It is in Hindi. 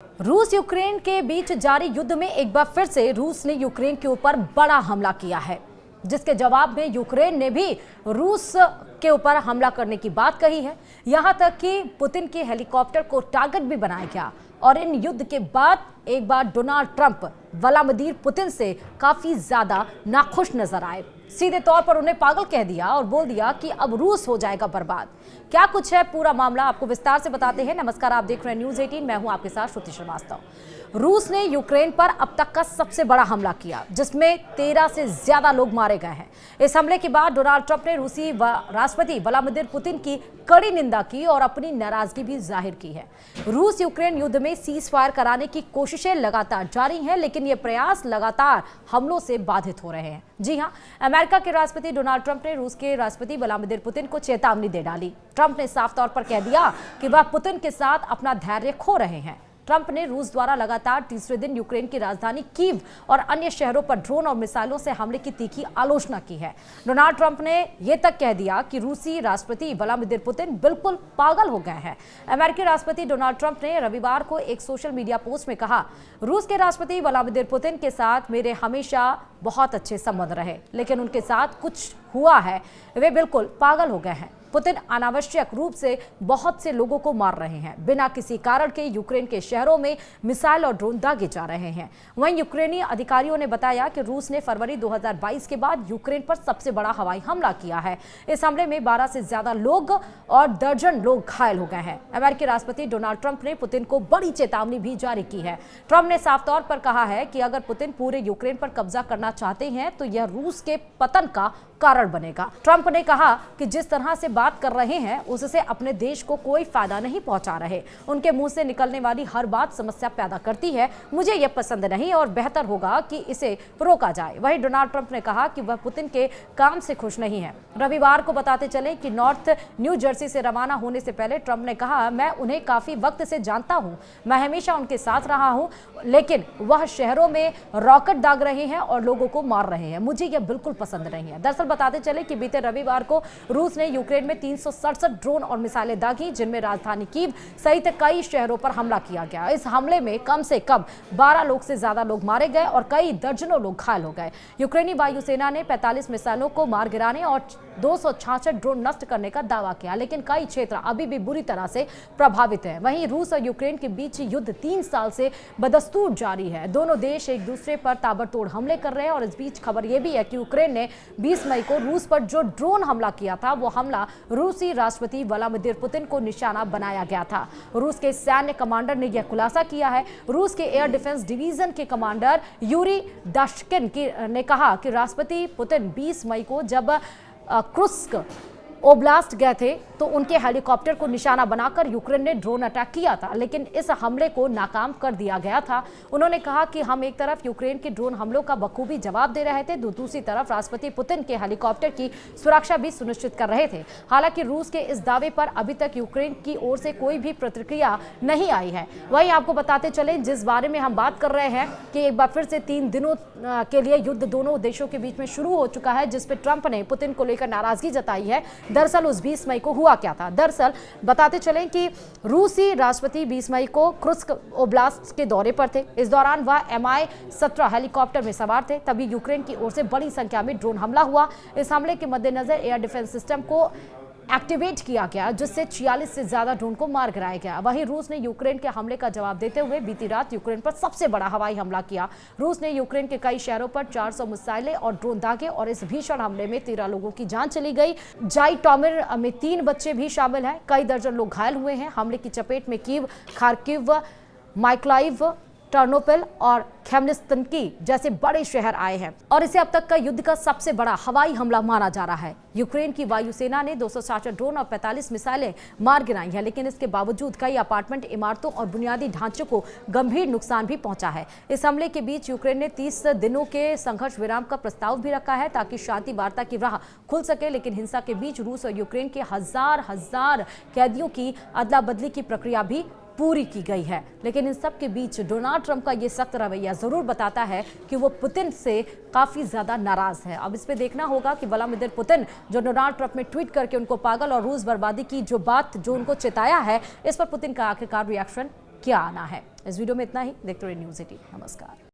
रूस यूक्रेन के बीच जारी युद्ध में एक बार फिर से रूस ने यूक्रेन के ऊपर बड़ा हमला किया है, जिसके जवाब में यूक्रेन ने भी रूस के ऊपर हमला करने की बात कही है। यहां तक कि पुतिन के हेलीकॉप्टर को टारगेट भी बनाया गया। और इन युद्ध के बाद एक बार डोनाल्ड ट्रंप व्लादिमीर पुतिन से काफी ज्यादा नाखुश नजर आए। सीधे तौर पर उन्हें पागल कह दिया और बोल दिया कि अब रूस हो जाएगा बर्बाद। क्या कुछ है पूरा मामला, आपको विस्तार से बताते हैं। नमस्कार, आप देख रहे हैं न्यूज़ 18, मैं हूं आपके साथ श्रुति श्रीवास्तव। रूस ने यूक्रेन पर अब तक का सबसे बड़ा हमला किया, जिसमें 13 से ज्यादा लोग मारे गए हैं। इस हमले के बाद डोनाल्ड ट्रंप ने रूसी राष्ट्रपति व्लादिमीर पुतिन की कड़ी निंदा की और अपनी नाराजगी भी जाहिर की है। रूस यूक्रेन युद्ध में सीज फायर कराने की कोशिशें लगातार जारी हैं, लेकिन ये प्रयास लगातार हमलों से बाधित हो रहे हैं। जी हां, अमेरिका के राष्ट्रपति डोनाल्ड ट्रंप ने रूस के राष्ट्रपति व्लादिमीर पुतिन को चेतावनी दे डाली। ट्रंप ने साफ तौर पर कह दिया कि वह पुतिन के साथ अपना धैर्य खो रहे हैं। ट्रंप ने रूस द्वारा लगातार तीसरे दिन यूक्रेन की राजधानी कीव और अन्य शहरों पर ड्रोन और मिसाइलों से हमले की तीखी आलोचना की है। डोनाल्ड ट्रंप ने यह तक कह दिया कि रूसी राष्ट्रपति व्लादिमीर पुतिन बिल्कुल पागल हो गए हैं। अमेरिकी राष्ट्रपति डोनाल्ड ट्रंप ने रविवार को एक सोशल मीडिया पोस्ट में कहा, रूस के राष्ट्रपति व्लादिमीर पुतिन के साथ मेरे हमेशा बहुत अच्छे संबंध रहे, लेकिन उनके साथ कुछ हुआ है, वे बिल्कुल पागल हो गए हैं। पुतिन अनावश्यक रूप से बहुत से लोगों को मार रहे हैं। बिना किसी कारण के यूक्रेन के शहरों में मिसाइल और ड्रोन दागे जा रहे हैं। वहीं यूक्रेनी अधिकारियों ने बताया कि रूस ने फरवरी 2022 के बाद यूक्रेन पर सबसे बड़ा हवाई हमला किया है। इस हमले में 12 से ज्यादा लोग और दर्जन लोग घायल हो गए हैं। अमेरिकी राष्ट्रपति डोनाल्ड ट्रंप ने पुतिन को बड़ी चेतावनी भी जारी की है। ट्रंप ने साफ तौर पर कहा है कि अगर पुतिन पूरे यूक्रेन पर कब्जा करना चाहते हैं तो यह रूस के पतन का कारण बनेगा। ट्रंप ने कहा कि जिस तरह से बात कर रहे हैं उससे अपने देश को कोई फायदा नहीं पहुंचा रहे। उनके मुंह से निकलने वाली हर बात समस्या पैदा करती है। मुझे यह पसंद नहीं और बेहतर होगा कि इसे रोका जाए। वहीं डोनाल्ड ट्रंप ने कहा कि वह पुतिन के काम से खुश नहीं है। रविवार को बताते चले कि नॉर्थ न्यू जर्सी से रवाना होने से पहले ट्रंप ने कहा, मैं उन्हें काफी वक्त से जानता हूं, मैं हमेशा उनके साथ रहा हूं, लेकिन वह शहरों में रॉकेट दाग रहे हैं और लोगों को मार रहे हैं। मुझे यह बिल्कुल पसंद नहीं है। दरअसल बताते चले कि बीते रविवार को रूस ने यूक्रेन में 367 ड्रोन और मिसाइलें दागी, जिनमें राजधानी कीव सहित कई शहरों पर हमला किया गया। इस हमले में कम से कम 12 लोग से ज्यादा लोग मारे गए और कई दर्जनों लोग घायल हो गए। यूक्रेनी वायुसेना ने 45 मिसाइलों को मार गिराने और 266 ड्रोन नष्ट करने का दावा किया, लेकिन कई क्षेत्र अभी भी बुरी तरह से प्रभावित हैं। वहीं रूस और यूक्रेन के बीच युद्ध 3 साल से बदस्तूर जारी है। दोनों देश एक दूसरे पर ताबड़तोड़ हमले कर रहे हैं और इस बीच खबर यह भी है कि यूक्रेन ने 20 मई को रूस पर जो ड्रोन हमला किया था, वो हमला रूसी राष्ट्रपति व्लादिमीर पुतिन को निशाना बनाया गया था। रूस के सैन्य कमांडर ने यह खुलासा किया है। रूस के एयर डिफेंस डिवीजन के कमांडर यूरी दाशकिन ने कहा कि राष्ट्रपति पुतिन 20 मई को जब क्रुस्क ओब्लास्ट गए थे तो उनके हेलीकॉप्टर को निशाना बनाकर यूक्रेन ने ड्रोन अटैक किया था, लेकिन इस हमले को नाकाम कर दिया गया था। उन्होंने कहा कि हम एक तरफ यूक्रेन के ड्रोन हमलों का बखूबी जवाब दे रहे थे, दूसरी तरफ राष्ट्रपति पुतिन के हेलीकॉप्टर की सुरक्षा भी सुनिश्चित कर रहे थे। हालांकि रूस के इस दावे पर अभी तक यूक्रेन की ओर से कोई भी प्रतिक्रिया नहीं आई है। वहीं आपको बताते चले, जिस बारे में हम बात कर रहे हैं कि एक बार फिर से 3 दिनों के लिए युद्ध दोनों देशों के बीच में शुरू हो चुका है, जिसपे ट्रंप ने पुतिन को लेकर नाराजगी जताई है। दरअसल उस 20 मई को हुआ क्या था? दरअसल बताते चलें कि रूसी राष्ट्रपति 20 मई को क्रुस्क ओब्लास्ट के दौरे पर थे। इस दौरान वह Mi-17 हेलीकॉप्टर में सवार थे, तभी यूक्रेन की ओर से बड़ी संख्या में ड्रोन हमला हुआ। इस हमले के मद्देनजर एयर डिफेंस सिस्टम को एक्टिवेट किया गया, जिससे 46 से ज्यादा ड्रोन को मार गिराया गया। वहीं रूस ने यूक्रेन के हमले का जवाब देते हुए बीती रात यूक्रेन पर सबसे बड़ा हवाई हमला किया। रूस ने यूक्रेन के कई शहरों पर 400 मिसाइलें और ड्रोन दागे और इस भीषण हमले में 13 लोगों की जान चली गई। जाइटोमिर में 3 बच्चे भी शामिल हैं। कई दर्जन लोग घायल हुए हैं। हमले की चपेट में कीव, खार्किव, माइकोलाइव, टर्नोपिल और खेमनिस्तनकी जैसे बड़े शहर आए हैं और इसे अब तक का युद्ध का सबसे बड़ा हवाई हमला माना जा रहा है। यूक्रेन की वायुसेना ने 266 ड्रोन और 45 मिसाइलें मार गिराई हैं, लेकिन इसके बावजूद कई अपार्टमेंट, इमारतों और बुनियादी ढांचे को गंभीर नुकसान भी पहुंचा है। इस हमले के बीच यूक्रेन ने 30 दिनों के संघर्ष विराम का प्रस्ताव भी रखा है ताकि शांति वार्ता की राह खुल सके, लेकिन हिंसा के बीच रूस और यूक्रेन के हजार कैदियों की अदला बदली की प्रक्रिया भी पूरी की गई है। लेकिन इन सब के बीच डोनाल्ड ट्रंप का ये सख्त रवैया जरूर बताता है कि वो पुतिन से काफी ज्यादा नाराज है। अब इस पे देखना होगा कि व्लादिमीर पुतिन जो डोनाल्ड ट्रंप ने ट्वीट करके उनको पागल और रूस बर्बादी की जो बात जो उनको चिताया है, इस पर पुतिन का आखिरकार रिएक्शन क्या आना है। इस वीडियो में इतना ही। देखते रहिए न्यूज़ 18। नमस्कार।